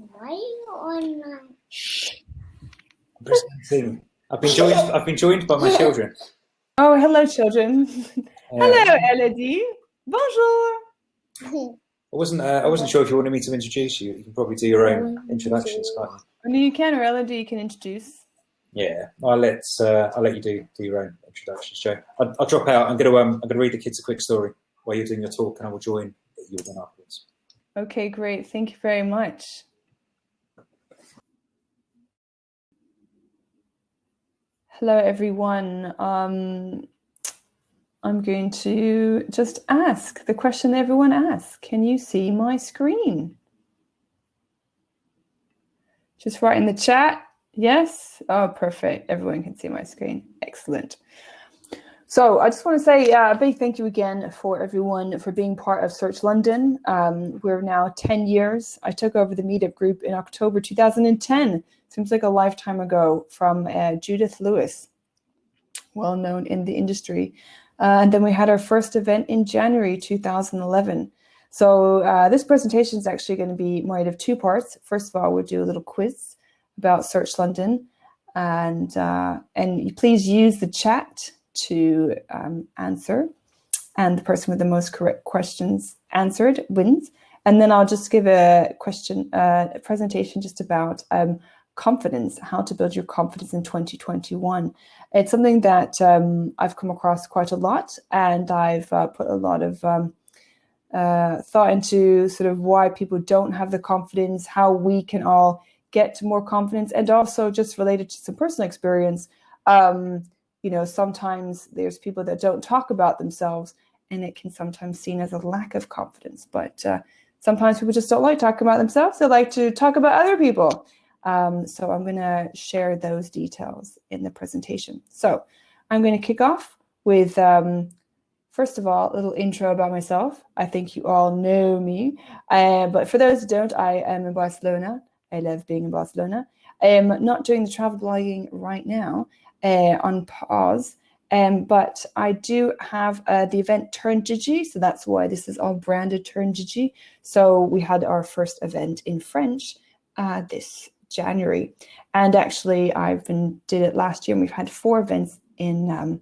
Why are you online? I've been joined by my children. Oh, hello, children. Yeah. Hello, Elodie. Bonjour. I wasn't sure if you wanted me to introduce you. You can probably do your own introductions, can't you? I mean, you can, or Elodie, you can introduce. Yeah, I'll let you do your own introductions, Joe. I'll drop out. I'm gonna read the kids a quick story while you're doing your talk, and I will join you then afterwards. Okay, great. Thank you very much. Hello, everyone. I'm going to just ask the question everyone asks. Can you see my screen? Just write in the chat. Yes? Oh, perfect. Everyone can see my screen. Excellent. So I just want to say a big thank you again for everyone for being part of Search London. We're now 10 years. I took over the meetup group in October 2010. Seems like a lifetime ago, from Judith Lewis, well known in the industry. And then we had our first event in January 2011. So this presentation is actually going to be made of two parts. First of all, we'll do a little quiz about Search London, and please use the chat to answer, and the person with the most correct questions answered wins. And then I'll just give a presentation just about confidence, how to build your confidence in 2021. It's something that I've come across quite a lot, and I've put a lot of thought into sort of why people don't have the confidence, how we can all get to more confidence, and also just related to some personal experience. You know, sometimes there's people that don't talk about themselves, and it can sometimes be seen as a lack of confidence. But sometimes people just don't like talking about themselves. They like to talk about other people. So I'm going to share those details in the presentation. So I'm going to kick off with, first of all, a little intro about myself. I think you all know me. But for those who don't, I am in Barcelona. I love being in Barcelona. I am not doing the travel blogging right now, on pause. But I do have the event Turn Digi, so that's why this is all branded Turn Digi. So we had our first event in French this January, and actually did it last year, and we've had 4 events in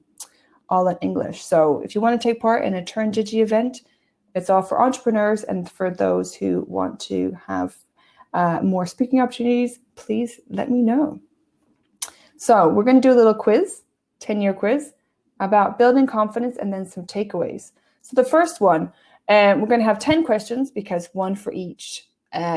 all in English. So if you want to take part in a Turn Digi event, it's all for entrepreneurs and for those who want to have more speaking opportunities. Please let me know. So we're going to do a little quiz, 10-year quiz about building confidence, and then some takeaways. So the first one, we're going to have 10 questions, because one for each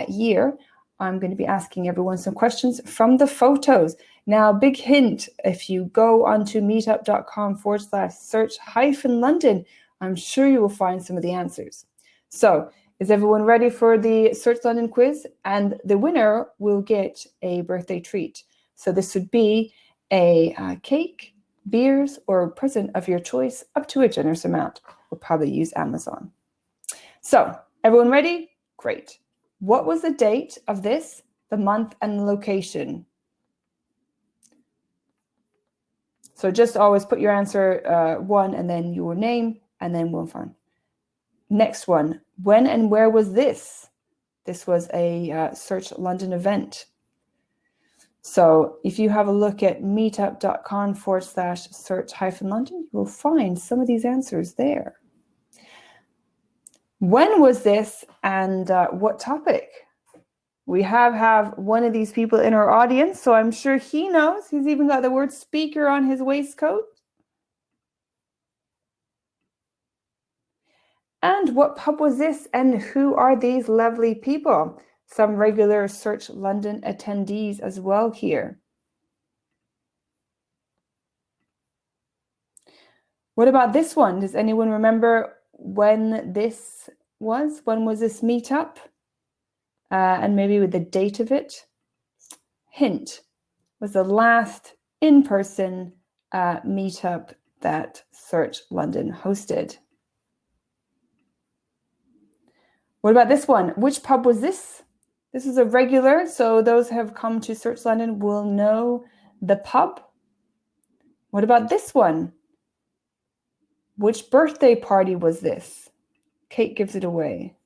year. I'm going to be asking everyone some questions from the photos. Now, big hint, if you go onto meetup.com/search-London, I'm sure you will find some of the answers. So is everyone ready for the Search London quiz? And the winner will get a birthday treat. So this would be a cake, beers, or a present of your choice, up to a generous amount. We'll probably use Amazon. So everyone ready? Great. What was the date of this, the month, and the location? So just always put your answer one, and then your name, and then we'll find. Next one, when and where was this? This was a Search London event. So if you have a look at meetup.com/search-London, you will find some of these answers there. When was this, and what topic? We have one of these people in our audience, so I'm sure he knows. He's even got the word speaker on his waistcoat. And what pub was this, and who are these lovely people? Some regular Search London attendees as well here. What about this one? Does anyone remember when this was? When was this meetup? And maybe with the date of it. Hint, was the last in-person meetup that Search London hosted. What about this one? Which pub was this? This is a regular, so those who have come to Search London will know the pub. What about this one? Which birthday party was this? Kate gives it away.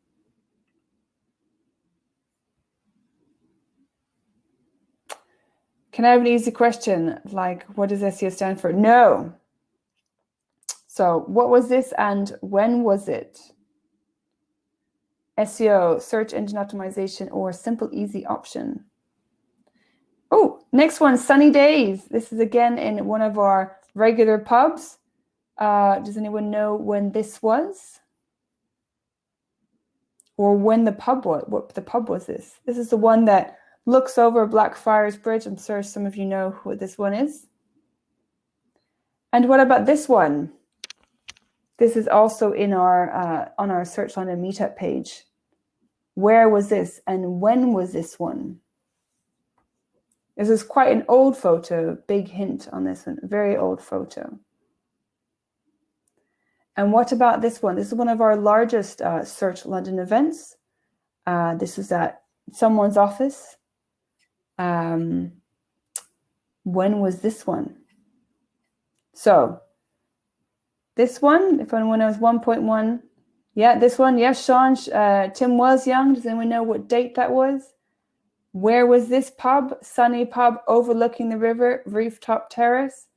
Can I have an easy question? Like, what does SEO stand for? No. So what was this and when was it? SEO, search engine optimization, or simple, easy option? Oh, next one, sunny days. This is again in one of our regular pubs. Does anyone know when this was? Or when the pub was? What the pub was this? This is the one that looks over Blackfriars Bridge. I'm sure some of you know what this one is. And what about this one? This is also in our on our Search London meetup page. Where was this and when was this one? This is quite an old photo, big hint on this one, very old photo. And what about this one? This is one of our largest Search London events. This is at someone's office. When was this one? So this one, if anyone knows 1.1, yeah, this one, yes, Sean, Tim was young. Does anyone know what date that was? Where was this pub? Sunny pub overlooking the river, rooftop terrace.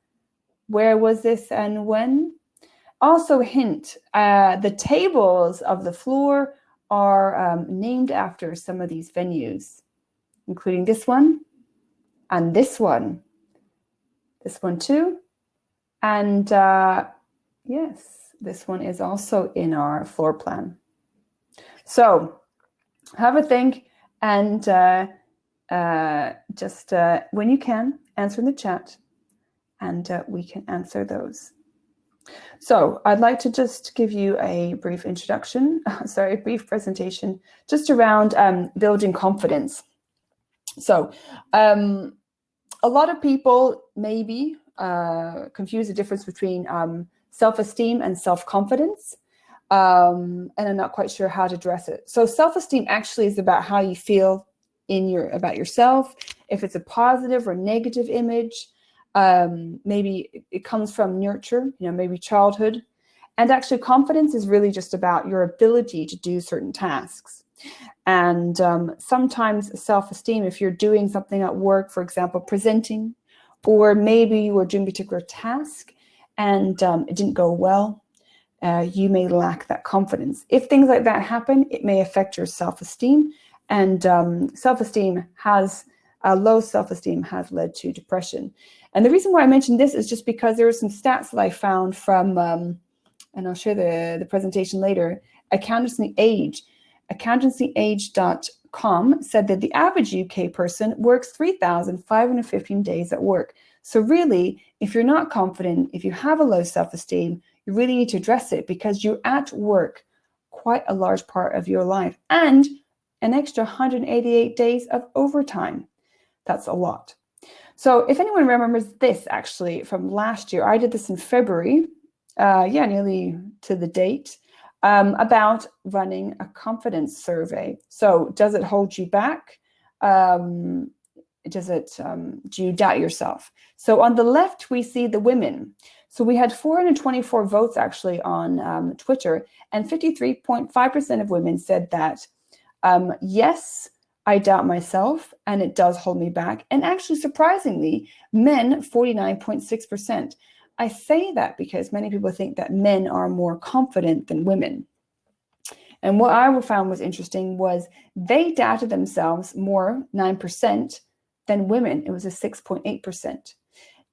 Where was this and when? Also hint, the tables of the floor are named after some of these venues, including this one and this one too. And yes, this one is also in our floor plan. So have a think and just when you can, answer in the chat and we can answer those. So I'd like to just give you a brief introduction, a brief presentation just around building confidence. So a lot of people maybe confuse the difference between self-esteem and self-confidence, and I'm not quite sure how to address it. So self-esteem actually is about how you feel about yourself, if it's a positive or negative image. Maybe it comes from nurture, maybe childhood. And actually confidence is really just about your ability to do certain tasks. And sometimes self-esteem, if you're doing something at work, for example, presenting, or maybe you were doing a particular task and it didn't go well, you may lack that confidence. If things like that happen, it may affect your self-esteem. And low self-esteem has led to depression. And the reason why I mentioned this is just because there are some stats that I found from, and I'll share the presentation later, Accountancy Age. AccountancyAge.com said that the average UK person works 3,515 days at work. So really, if you're not confident, if you have a low self-esteem, you really need to address it because you're at work quite a large part of your life and an extra 188 days of overtime. That's a lot. So if anyone remembers this actually from last year, I did this in February, nearly to the date, about running a confidence survey. So does it hold you back? Do you doubt yourself? So on the left, we see the women. So we had 424 votes actually on Twitter, and 53.5% of women said that, yes, I doubt myself and it does hold me back. And actually, surprisingly, men, 49.6%. I say that because many people think that men are more confident than women. And what I found was interesting was they doubted themselves more, 9%, than women. It was a 6.8%.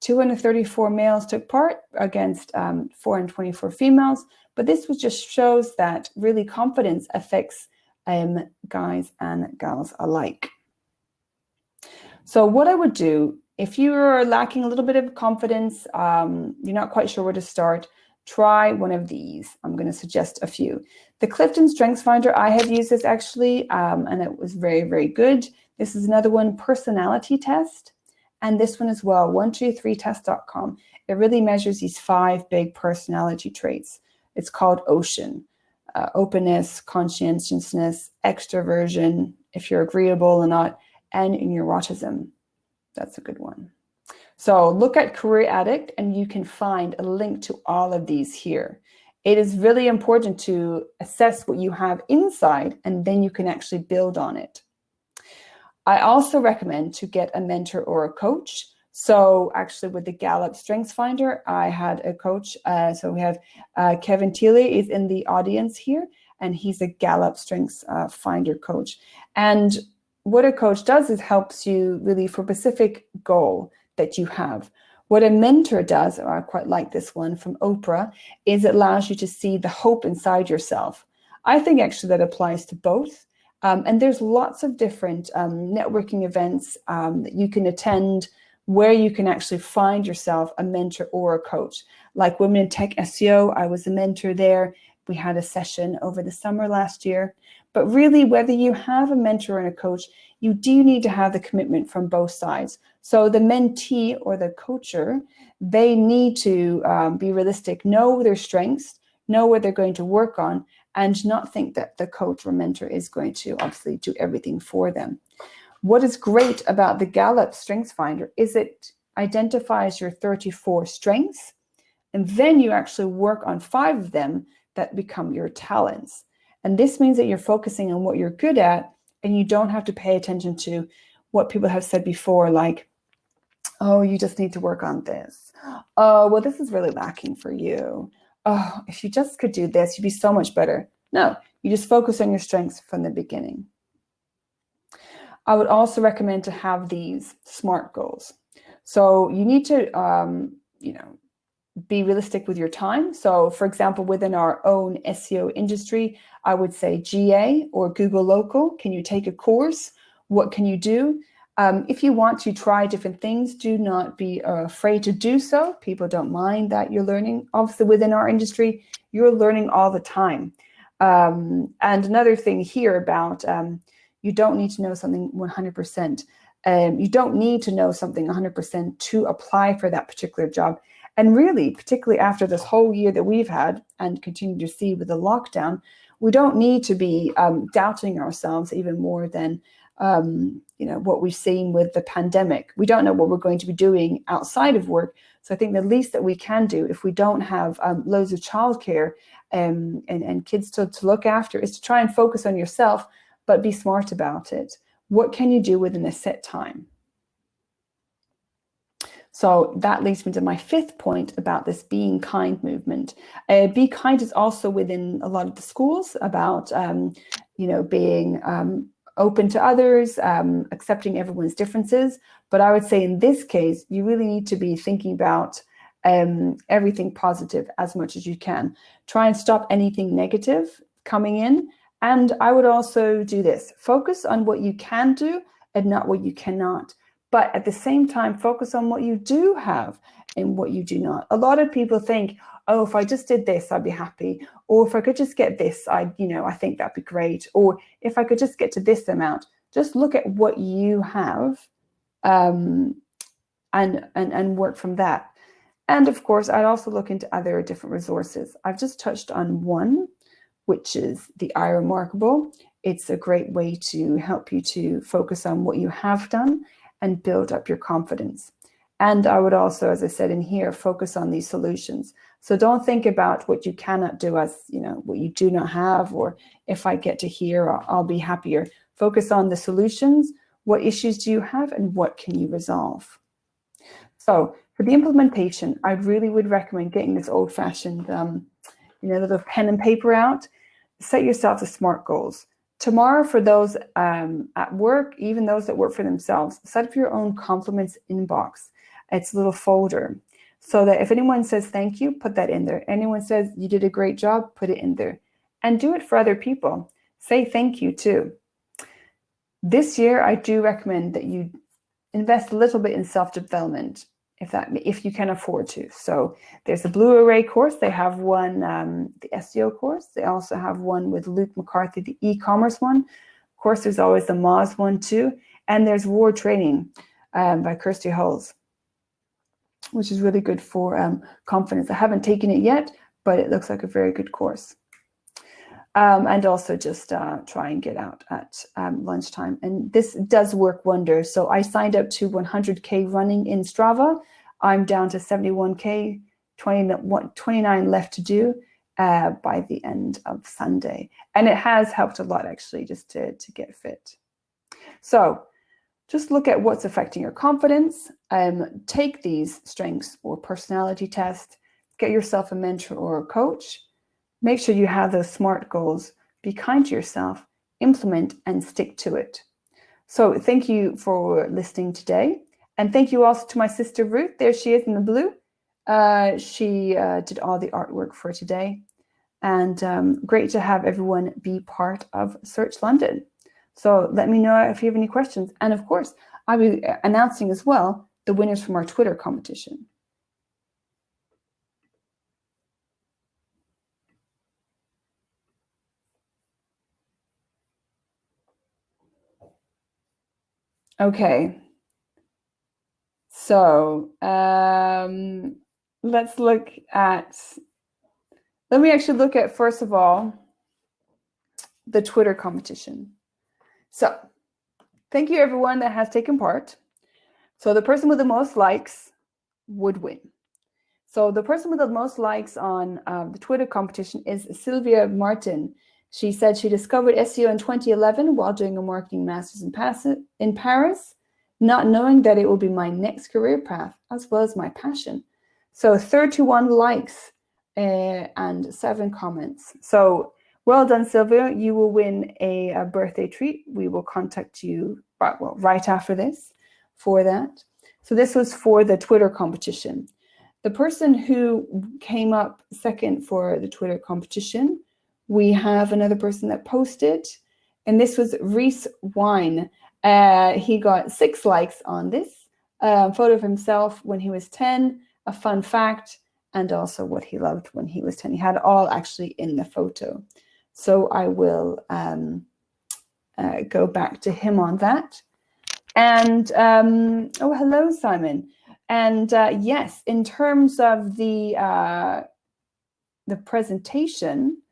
234 males took part against 424 females. But this just shows that really confidence affects guys and gals alike. So what I would do, if you're lacking a little bit of confidence, you're not quite sure where to start, try one of these. I'm going to suggest a few. The Clifton Strengths Finder, I have used this actually, and it was very, very good. This is another one, personality test. And this one as well, 123test.com. It really measures these 5 big personality traits. It's called OCEAN. Openness, conscientiousness, extroversion, if you're agreeable or not, and neuroticism. That's a good one. So look at Career Addict and you can find a link to all of these here. It is really important to assess what you have inside and then you can actually build on it. I also recommend to get a mentor or a coach. So actually with the Gallup Strengths Finder, I had a coach. So we have Kevin Thiele is in the audience here, and he's a Gallup Strengths Finder coach. And what a coach does is helps you really for a specific goal that you have. What a mentor does, or I quite like this one from Oprah, is it allows you to see the hope inside yourself. I think actually that applies to both. And there's lots of different networking events that you can attend where you can actually find yourself a mentor or a coach. Like Women in Tech SEO, I was a mentor there. We had a session over the summer last year. But really, whether you have a mentor and a coach, you do need to have the commitment from both sides. So the mentee or the coacher, they need to be realistic, know their strengths, know what they're going to work on, and not think that the coach or mentor is going to obviously do everything for them. What is great about the Gallup Strengths Finder is it identifies your 34 strengths, and then you actually work on 5 of them that become your talents. And this means that you're focusing on what you're good at, and you don't have to pay attention to what people have said before, like, oh, you just need to work on this. Oh, well, this is really lacking for you. Oh, if you just could do this, you'd be so much better. No, you just focus on your strengths from the beginning. I would also recommend to have these SMART goals. So you need to, be realistic with your time. So for example, within our own SEO industry, I would say GA or Google Local. Can you take a course? What can you do? If you want to try different things, do not be afraid to do so. People don't mind that you're learning. Obviously, within our industry, you're learning all the time. And another thing here about you don't need to know something 100%. You don't need to know something 100% to apply for that particular job. And really, particularly after this whole year that we've had and continue to see with the lockdown, we don't need to be doubting ourselves even more than what we've seen with the pandemic. We don't know what we're going to be doing outside of work. So I think the least that we can do if we don't have loads of childcare and kids to look after is to try and focus on yourself, but be smart about it. What can you do within a set time? So that leads me to my 5th point about this being kind movement. Be kind is also within a lot of the schools about, being open to others, accepting everyone's differences. But I would say in this case, you really need to be thinking about everything positive as much as you can. Try and stop anything negative coming in. And I would also do this. Focus on what you can do and not what you cannot. But at the same time, focus on what you do have and what you do not. A lot of people think, oh, if I just did this, I'd be happy. Or if I could just get this, I think that'd be great. Or if I could just get to this amount. Just look at what you have and work from that. And of course, I'd also look into other different resources. I've just touched on one, which is the iRemarkable. It's a great way to help you to focus on what you have done and build up your confidence. And I would also, as I said in here, focus on these solutions. So don't think about what you cannot do as, what you do not have, or if I get to here, I'll be happier. Focus on the solutions. What issues do you have and what can you resolve? So for the implementation, I really would recommend getting this old-fashioned, little pen and paper out. Set yourself the SMART goals. Tomorrow, for those at work, even those that work for themselves, set up your own compliments inbox. It's a little folder so that if anyone says thank you, put that in there. Anyone says you did a great job, put it in there. And do it for other people. Say thank you too. This year, I do recommend that you invest a little bit in self-development if you can afford to. So there's a Blue Array course. They have one, the SEO course. They also have one with Luke McCarthy, the e-commerce one. Of course, there's always the Moz one too. And there's War Training by Kirsty Hulls, which is really good for confidence. I haven't taken it yet, but it looks like a very good course. And also just try and get out at lunchtime. And this does work wonders. So I signed up to 100K running in Strava. I'm down to 71K, 29 left to do by the end of Sunday. And it has helped a lot, actually, just to get fit. So Just look at what's affecting your confidence. Take these strengths or personality tests. Get yourself a mentor or a coach. Make sure you have those SMART goals. Be kind to yourself. Implement and stick to it. So thank you for listening today. And thank you also to my sister Ruth. There she is in the blue. She did all the artwork for today. And great to have everyone be part of Search London. So let me know if you have any questions. And of course, I'll be announcing as well the winners from our Twitter competition. Okay. So let's look at, let me actually look at, first of all, the Twitter competition. So thank you everyone that has taken part. So the person with the most likes would win. So the person with the most likes on the Twitter competition is Sylvia Martin. She said she discovered SEO in 2011 while doing a marketing master's in Paris, not knowing that it would be my next career path as well as my passion. So 31 likes and 7 comments. So well done, Sylvia. You will win a birthday treat. We will contact you right after this for that. So this was for the Twitter competition. The person who came up second for the Twitter competition, we have another person that posted, and this was Reese Wine. He got 6 likes on this photo of himself when he was 10, a fun fact, and also what he loved when he was 10. He had it all actually in the photo. So I will go back to him on that. And, oh, hello, Simon. And yes, in terms of the presentation,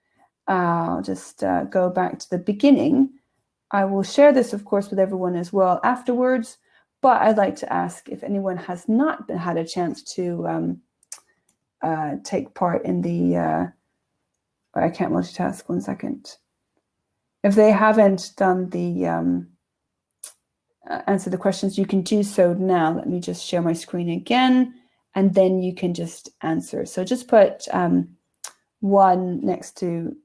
I'll just go back to the beginning. I will share this, of course, with everyone as well afterwards, but I'd like to ask if anyone has not had a chance to take part in the, I can't multitask, 1 second. If they haven't done the answer the questions, you can do so now. Let me just share my screen again, and then you can just answer. So just put 1 next to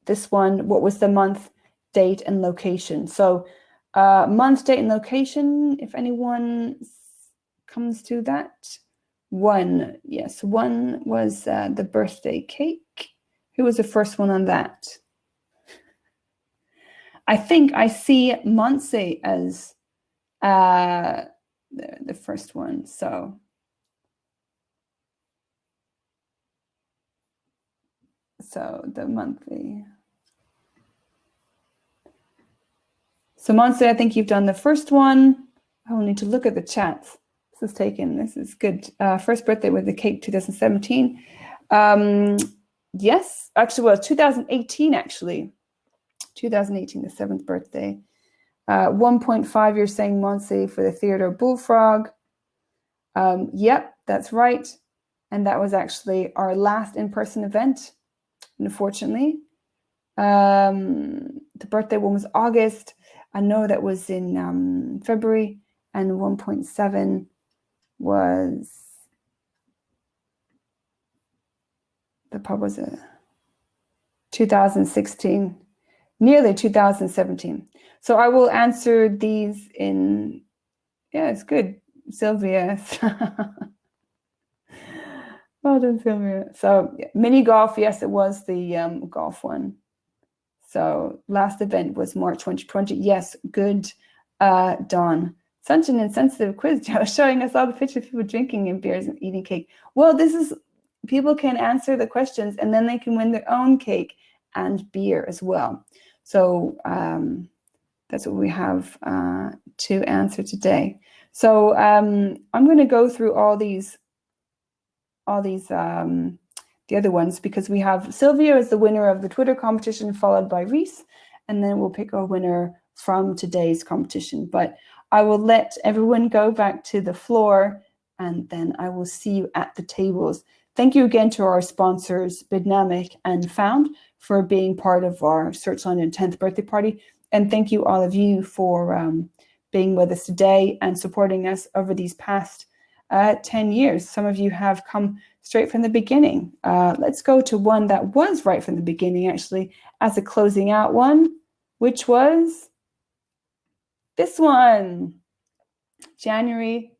this one. What was the month, date, and location? So month, date, and location, if anyone comes to that. 1, yes, 1 was the birthday cake. Who was the first one on that? I think I see Monse as the first one. So the monthly. So Monse, I think you've done the first one. I will need to look at the chats. This is good. First birthday with the cake, 2017. Yes, actually, well, 2018, actually. 2018, the 7th birthday. 1.5, you're saying, Monse, for the Theodore Bullfrog. Yep, that's right. And that was actually our last in-person event, unfortunately. The birthday one was August. I know that was in February. And 1.7 was, the pub was 2016, nearly 2017. So I will answer these in, yeah, it's good, Sylvia. Well done, Sylvia. So mini golf, yes, it was the golf one. So last event was March 2020. Yes, good, Dawn. Such an insensitive quiz, showing us all the pictures of people drinking and beers and eating cake. Well, this is, people can answer the questions and then they can win their own cake and beer as well. So that's what we have to answer today. So I'm going to go through all these the other ones, because we have Sylvia as the winner of the Twitter competition, followed by Reese, and then we'll pick a winner from today's competition. But I will let everyone go back to the floor, and then I will see you at the tables. Thank you again to our sponsors, Bidnamic and Found, for being part of our Search London 10th birthday party. And thank you all of you for being with us today and supporting us over these past 10 years. Some of you have come straight from the beginning. Let's go to one that was right from the beginning, actually, as a closing out one, which was this one, January.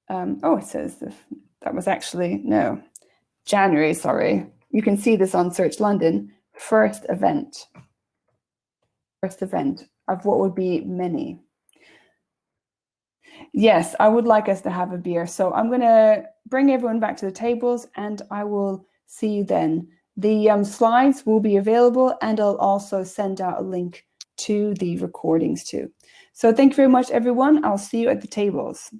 Oh, it says that was actually, no, January, sorry. You can see this on Search London, first event of what would be many. Yes, I would like us to have a beer. So I'm going to bring everyone back to the tables and I will see you then. The slides will be available and I'll also send out a link to the recordings too. So thank you very much, everyone. I'll see you at the tables.